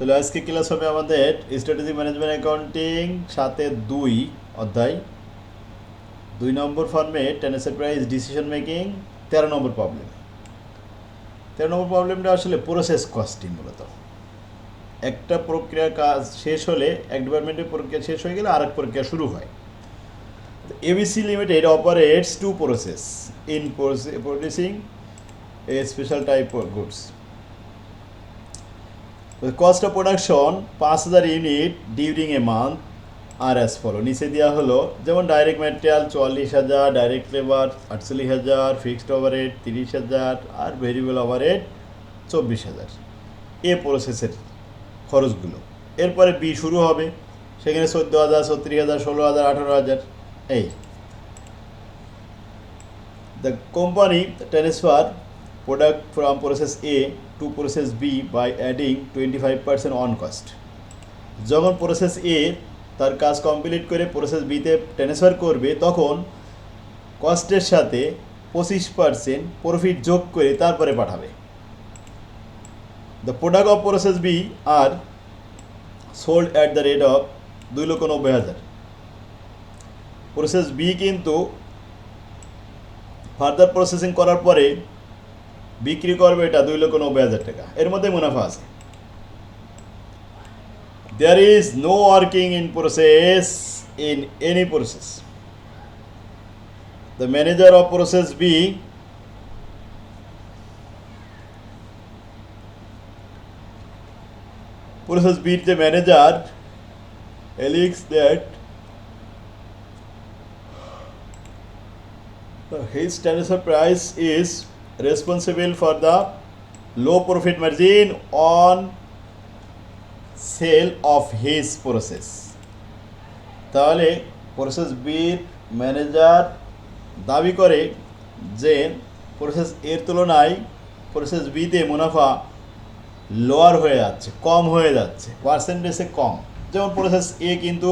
তাহলে আজকে ক্লাস হবে আমাদের স্ট্র্যাটেজি ম্যানেজমেন্ট অ্যাকাউন্টিং 7-2 অধ্যায় 2 নম্বর ফর্মেট এন্টারপ্রাইজ ডিসিশন মেকিং 13 নম্বর প্রবলেম। 13 নম্বর প্রবলেমটা আসলে প্রসেস কস্টিং। মূলত একটা প্রক্রিয়ার কাজ শেষ হলে এক ডিপার্টমেন্টের প্রক্রিয়া শেষ হয়ে গেলে আরেক প্রক্রিয়া শুরু হয়। ABC limited operates to process in producing a special type of goods. The cost of production 5000 unit during a month are as follow. নিচে দেওয়া হলো যেমন direct material 44,000, direct labour 48,000, fixed overhead 30,000 আর ভেরিয়েবল ওভারহেড 24,000। এ প্রসেসের খরচগুলো। এরপরে B শুরু হবে, সেখানে 14,000, 36,000, 16,000, 18,000। এই the company transfer product from process A to process B by adding 25% on cost. যখন প্রসেস এ তার কাজ কমপ্লিট করে প্রসেস বিতে ট্রান্সফার করবে তখন কস্টের সাথে 25% প্রফিট যোগ করে তারপরে পাঠাবে। The product of process B are sold at the rate of 2,90,000। Process B কিন্তু ফার্দার প্রসেসিং করার পরে বিক্রি করবে এটা 2,90,000 টাকা। এর মধ্যে মুনাফা আছে। There is no working in process in any process. The manager of process B process B the manager alleges that his transfer price is responsible for the low profit margin on sale of his process. তাহলে process বির manager দাবি করে যে process এর তুলনায় process বিতে মুনাফা lower হয়ে যাচ্ছে, কম হয়ে যাচ্ছে, পার্সেন্টেজে কম। যেমন প্রসেস এ কিন্তু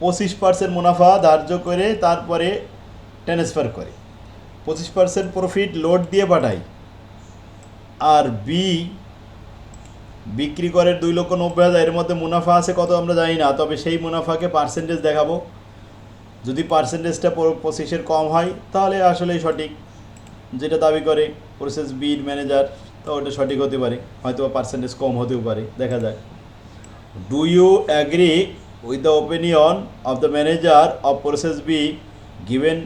25% মুনাফা ধার্য করে তারপরে ট্রান্সফার করে, 25% প্রফিট লোড দিয়ে পাঠায়। আর বি বিক্রি করে 2,90,000। এর মধ্যে মুনাফা আছে কত আমরা জানি না, তবে সেই মুনাফাকে পার্সেন্টেজ দেখাবো। যদি পার্সেন্টেজটা 25-এর কম হয় তাহলে আসলেই সঠিক, যেটা দাবি করে প্রসেস বির ম্যানেজার, তো ওটা সঠিক হতে পারে, হয়তো পার্সেন্টেজ কম হতেও পারে, দেখা যাক। Do you agree with the opinion of the manager of process B given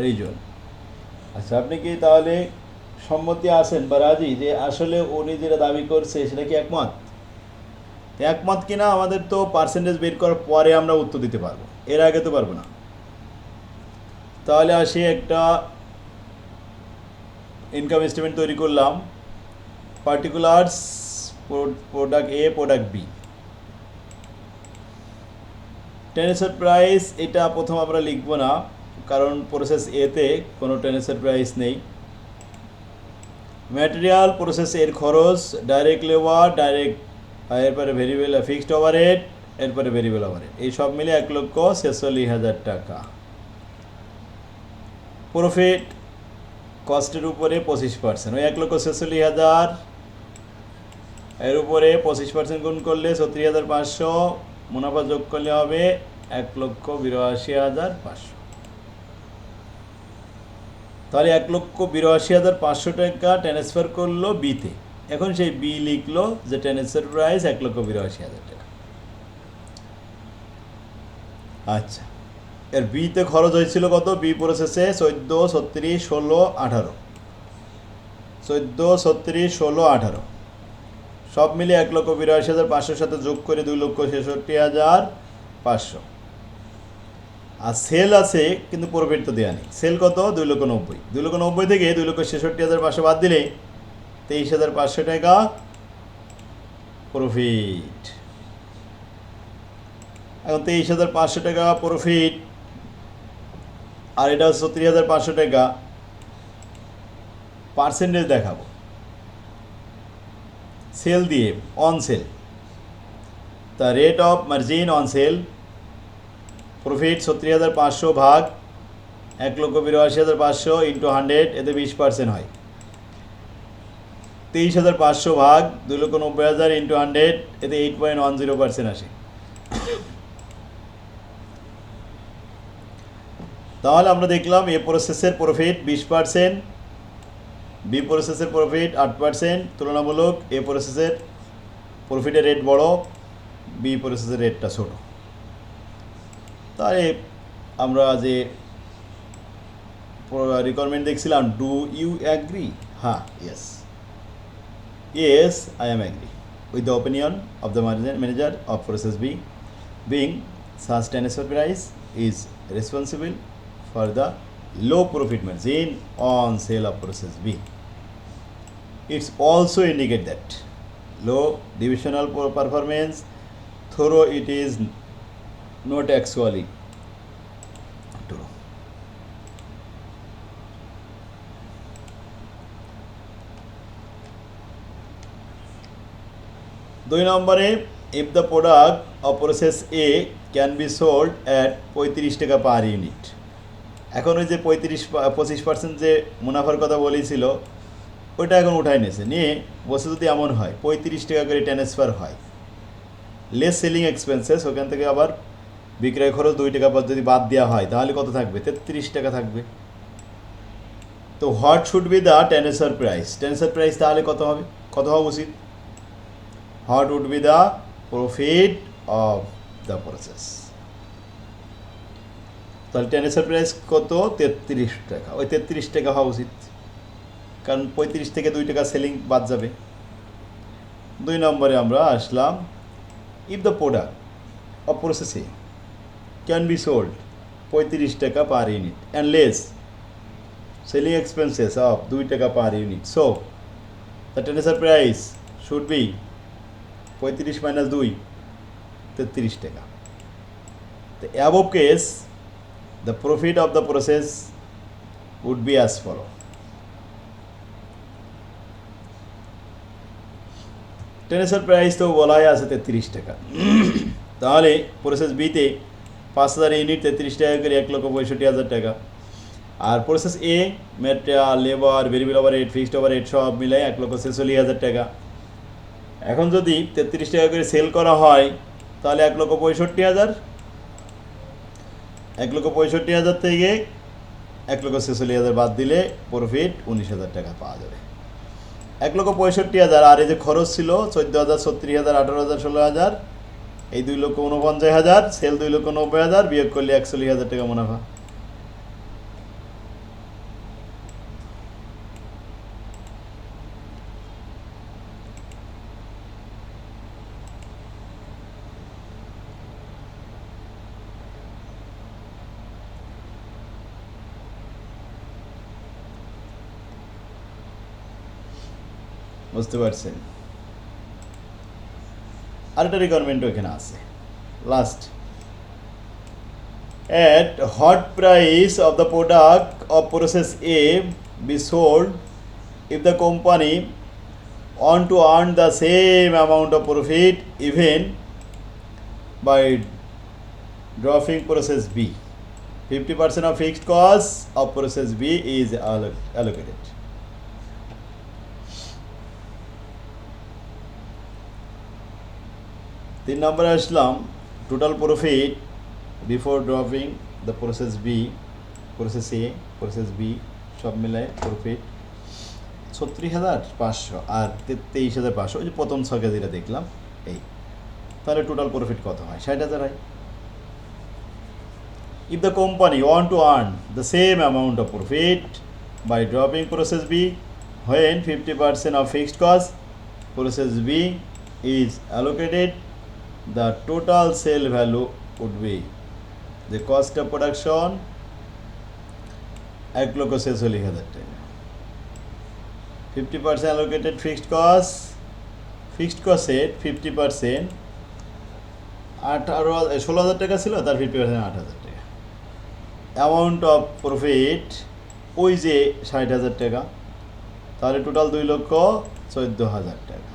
reason? আচ্ছা, আপনি কি তাহলে সম্মতি আছেন বা রাজি যে আসলে উনি যেটা দাবি করছে সেটা কি একমত? একমত কিনা আমাদের তো পার্সেন্টেজ বের করার পরে আমরা উত্তর দিতে পারবো, এর আগে তো পারবো না। তাহলে আসি একটা ইনকাম স্টেটমেন্ট তৈরি করলাম। পার্টিকুলার্স প্রোডাক্ট এ, প্রোডাক্ট বি, ট্রান্সফার প্রাইস এটা প্রথম আমরা লিখবো না, কারণ প্রসেস এতে কোনো ট্রান্সফার প্রাইস নেই। ম্যাটেরিয়াল প্রসেস এর খরচ, ডাইরেক্ট লেবার, ডাইরেক্ট, এরপরে ভেরিয়েবল ফিক্সড ওভারহেড, এরপরে ভেরিয়েবল ওভারহেড, এই সব মিলে 1,46,000 টাকা। প্রফিট কস্টের উপরে 25%, ওই 1,46,000 এর উপরে 25% গুণ করলে 36,500, মুনাফা যোগ করলে হবে 1,82,500। তাহলে 1,82,500 টাকা ট্রান্সফার করলো বিতে। এখন সেই বি লিখলো যে ট্রান্সফার প্রাইস 1,82,000 টাকা। আচ্ছা, এর বিতে খরচ হয়েছিল কত? বি প্রসেসে 14, 36, 16, 18, 14, 36, 16, 18 সব মিলে 1,82,500 সাথে যোগ করে 2,66,500। আর সেল আছে কিন্তু প্রফিট তো দেওয়া নেই। সেল কত? 2,90,000। 2,90,000 থেকে 2,66,500 বাদ দিলে 23,500 টাকা প্রফিট। এখন 23,500 টাকা প্রফিট, আর এটা 36,500 টাকা। পার্সেন্টেজ দেখাবো সেল দিয়ে, অন সেল। তা rate of margin on sell, profit 36,500 ভাগ 1,82,500 ইন্টু 100, এতে 20% হয়। 23,500 ভাগ 2,90,000 ইন্টু 100, এতে 8.10% আসে। তাহলে আমরা দেখলাম এ প্রসেসের প্রফিট 20%, বি প্রসেসের প্রফিট 8%, তুলনামূলক এ প্রসেসের প্রফিটের রেট বড়, বি প্রসেসের রেটটা ছোট। তাহলে আমরা যে রিকোয়ারমেন্ট দেখছিলাম, ডু ইউ অ্যাগ্রি? হ্যাঁ, yes I am agree with the opinion of the manager of process B, being such transfer price is responsible for the low profit margin on sale of process B. It's also indicate that low divisional performance, though it is not actually true. দুই নম্বরে, if the product of process A can be sold at 35 টাকা per unit. এখন ওই যে 25% যে মুনাফার কথা বলেছিল, ওইটা এখন উঠাই নিয়েছে, নিয়ে বসে যদি এমন হয় 35 টাকা করে ট্রান্সফার হয়, লেস সেলিং এক্সপেন্সেস, ওখান থেকে আবার বিক্রয় খরচ 2 টাকা যদি বাদ দেওয়া হয়, তাহলে কত থাকবে? 33 টাকা থাকবে। তো what should be the transfer price? Transfer price তাহলে কত হবে, কত হওয়া উচিত? What would be the profit of the process? তাহলে ট্রান্সফার প্রাইস কত? 33 টাকা। ওই 33 টাকা হওয়া উচিত, কারণ 35 থেকে 2 টাকা সেলিং বাদ যাবে। 2 নম্বরে আমরা আসলাম, if the product of process A can be sold 35 টাকা per unit and less selling expenses of 2 টাকা per unit, so the transfer price should be 35 minus 2, 33 টাকা। The above case, the profit of the process would be as follow. Transfer price তো বলাই আছে 33 টাকা। তাহলে process বিতে 5,000 unit, 33 টাকা করে 1,65,000 টাকা। আর process A material, labour, variable overhead, fixed overhead সব মিলাই 1,46,000 টাকা। এখন যদি 33 টাকা করে সেল করা হয়, তাহলে 1,65,000, 1,65,000 থেকে 1,46,000 বাদ দিলে প্রফিট 19,000 টাকা পাওয়া যাবে। 1,65,000, আর এই যে খরচ ছিল 14,000, 36,000, 18,000, 16,000, এই 2,49,000, সেল 2,90,000, বিয়োগ করলে 41,000 টাকা মুনাফা। বুঝতে পারছেন? আরেকটা রিকোয়ারমেন্টও এখানে আছে, last, at what price of the product of process A be sold if the company want to earn the same amount of profit even by dropping process B? 50% of fixed cost of process B is allocated. তিন নম্বরে আসলাম, total profit before dropping the process B, process A, process B সব মিলায় profit 36,500 আর 23,500, ওই যে প্রথম 6 কেজিটা দেখলাম এই। তাহলে টোটাল প্রফিট কত হয়? 60,000 হয়। If the company want to earn the same amount of profit by dropping process B when 50% of fixed cost process B is allocated, the total sale value would be the cost of production 1,46,000 টাকা। 50% allocated fixed cost এর 50% 16,000 টাকা ছিল, তার 50% 8,000 টাকা। Amount of profit ওই যে 60,000 টাকা, তাহলে টোটাল 2,14,000 টাকা।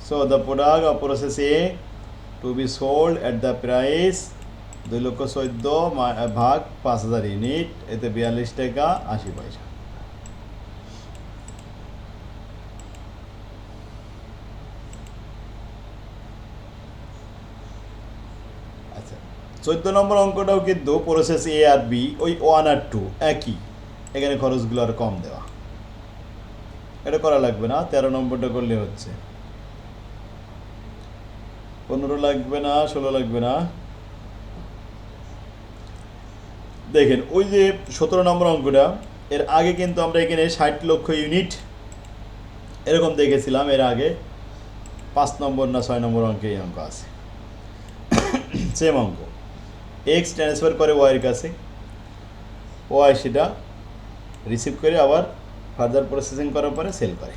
So the product of process A to be sold at the price 2,14,000 ভাগ 5,000 ইউনিট, এতে 42 টাকা 80 পয়সা। 14 নম্বর অঙ্কটাও কিন্তু প্রসেস এ আর বি ওই 1 আর 2 একই, এখানে খরচগুলো আর কম দেওয়া, এটা করা লাগবে না। 13 নম্বরটা করলে হচ্ছে, 15 লাগবে না, 16 লাগবে না। দেখেন ওই যে 17 নম্বর অঙ্কটা, এর আগে কিন্তু আমরা এখানে 60 লক্ষ ইউনিট এরকম দেখেছিলাম এর আগে। 5 নম্বর না 6 নম্বর অঙ্কে এই অঙ্ক আছে, সেম অঙ্ক। এক্স ট্রান্সফার করে ওয়াইয়ের কাছে, ওয়াই সেটা রিসিভ করে আবার ফার্দার প্রসেসিং করার পরে সেল করে।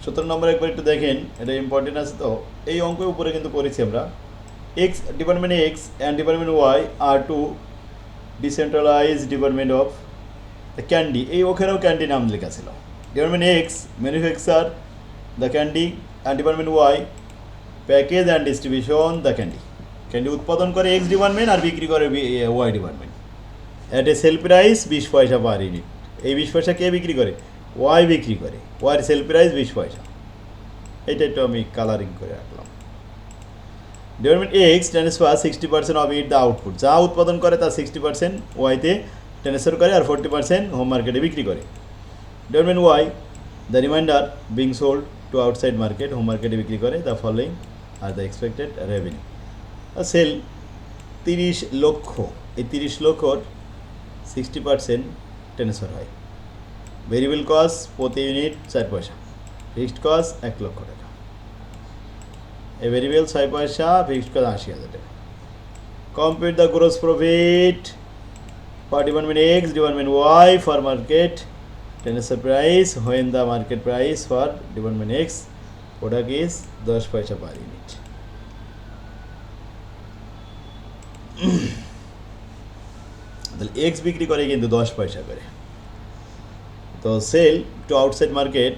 সতেরো নম্বর একবার একটু দেখেন, এটা ইম্পর্টেন্ট আছে তো। এই অঙ্কের উপরে কিন্তু করেছি আমরা। X department X and department Y are two decentralise department of candy. এই ওখানেও ক্যান্ডি নাম লেখা ছিল। Department X manufacture the candy and department Y package and distribution the candy. Candy উৎপাদন করে এক্স ডিপার্টমেন্ট আর বিক্রি করে Y department. At a sale price 20 পয়সা পার ইউনিট। এই 20 পয়সা কে বিক্রি করে? ওয়াই বিক্রি করে। ওয়াইয়ের সেল প্রাইস 20 পয়সা। এটা একটু আমি কালারিং করে রাখলাম। Department x transfer 60% of it the output. যা উৎপাদন করে তার 60% ওয়াইতে ট্রান্সফার করে আর 40% হোম মার্কেটে বিক্রি করে। Department Y the remainder being sold to outside market, home মার্কেটে বিক্রি করে। The following are the expected revenue. Sale 30 lakh, এই 30 লক্ষর 60% ট্রান্সফার হয়। ভেরিয়েবল কস্ট প্রতি ইউনিট 4 পয়সা, ফিক্সড কস্ট 1 লক্ষ টাকা। এ ভেরিয়েবল 6 পয়সা, ফিক্সড কস্ট 80,000 টাকা। Compute the gross profit for department X department Y for market transfer price when the market price for department X product is 10 পয়সা per unit. তাহলে x বিক্রি করে কিন্তু 10 পয়সা করে। তো সেল টু আউটসাইড মার্কেট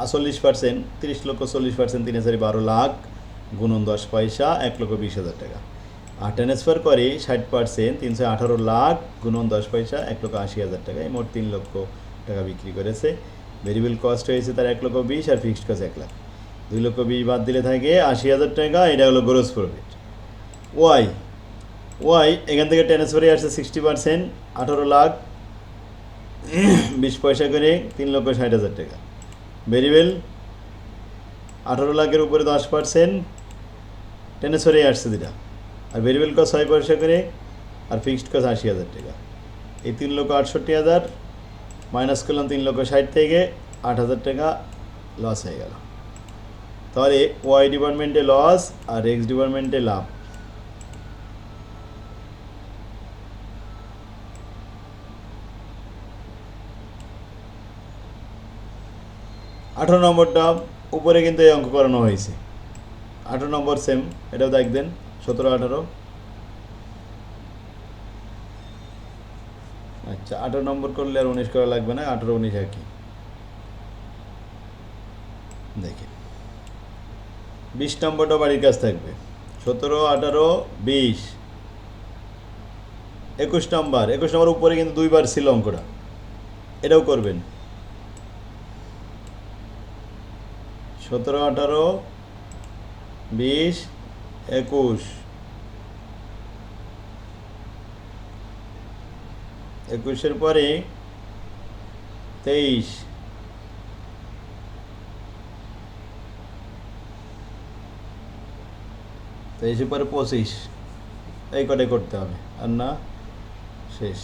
40%, 30 লক্ষ 40%, 3,12 লাখ গুণন 10 পয়সা 1,20,000 টাকা। আর ট্রান্সফার করে 60%, 318 লাখ গুণন 10 পয়সা 1,80,000 টাকা। এই মোট 3 লক্ষ টাকা বিক্রি করেছে। ভেরিয়েবল কস্ট হয়েছে তার 1,20,000 আর ফিক্সড কস্ট 1 লাখ। 2,20,000 বাদ দিলে থাকে 80,000 টাকা। এটা হলো গ্রোস প্রফিট। ওয়াই এখান থেকে ট্রান্সফারে আসছে 60%, 18 লাখ 20 পয়সা করে 3,60,000 টাকা। ভেরিয়েবল 18 লাখের উপরে 10% ট্রান্সফারে আসছে যেটা, আর ভেরিয়েবল কস্ট 6 পয়সা করে আর ফিক্সড কস্ট 80,000 টাকা। এই 3,68,000 মাইনাস করলাম 3,60,000 থেকে 8,000 টাকা লস হয়ে গেল। তাহলে ওয়াই ডিপার্টমেন্টে লস আর এক্স ডিপার্টমেন্টে লাভ। আঠারো নম্বরটা উপরে কিন্তু এই অঙ্ক করানো হয়েছে। 18 নম্বর সেম, এটাও দেখবেন 17, 18। আচ্ছা 18 নম্বর করলে আর 19 করা লাগবে না, 18, 19 একই। দেখেন 20 নম্বরটা বাড়ির কাজ থাকবে। 17, 18, 20, 21 নম্বর। 21 নম্বর উপরে কিন্তু 2 বার ছিল অঙ্কটা, এটাও করবেন। 17, 18, 20, 21। 21-এর পরে 23, 23-এর পরে 25। এই কটাই করতে হবে, আর না শেষ।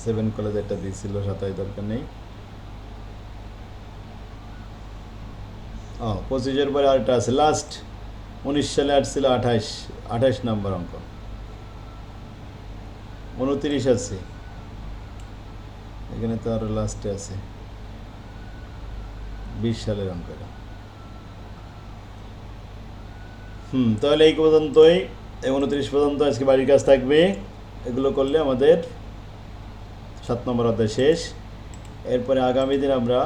সেভেন কলেজ একটা দিয়েছিল, 27 দরকার নেই। 25-এর পরে আরেকটা আছে লাস্ট। 19 সালে আসছিল 28 নম্বর অঙ্ক। 29 আছে এখানে, তো আরো লাস্টে আছে 20 সালের অঙ্কটা। তাহলে এই পর্যন্তই, 29 পর্যন্ত আজকে বাড়ির কাজ থাকবে। এগুলো করলে আমাদের 7 নম্বর অধ্যায় শেষ। এরপরে আগামী দিন আমরা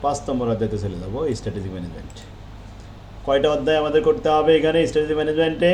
5 নম্বর অধ্যায়তে চলে যাব, স্ট্র্যাটেজি ম্যানেজমেন্ট। কয়টা অধ্যায় আমাদের করতে হবে এখানে স্ট্র্যাটেজি ম্যানেজমেন্টে?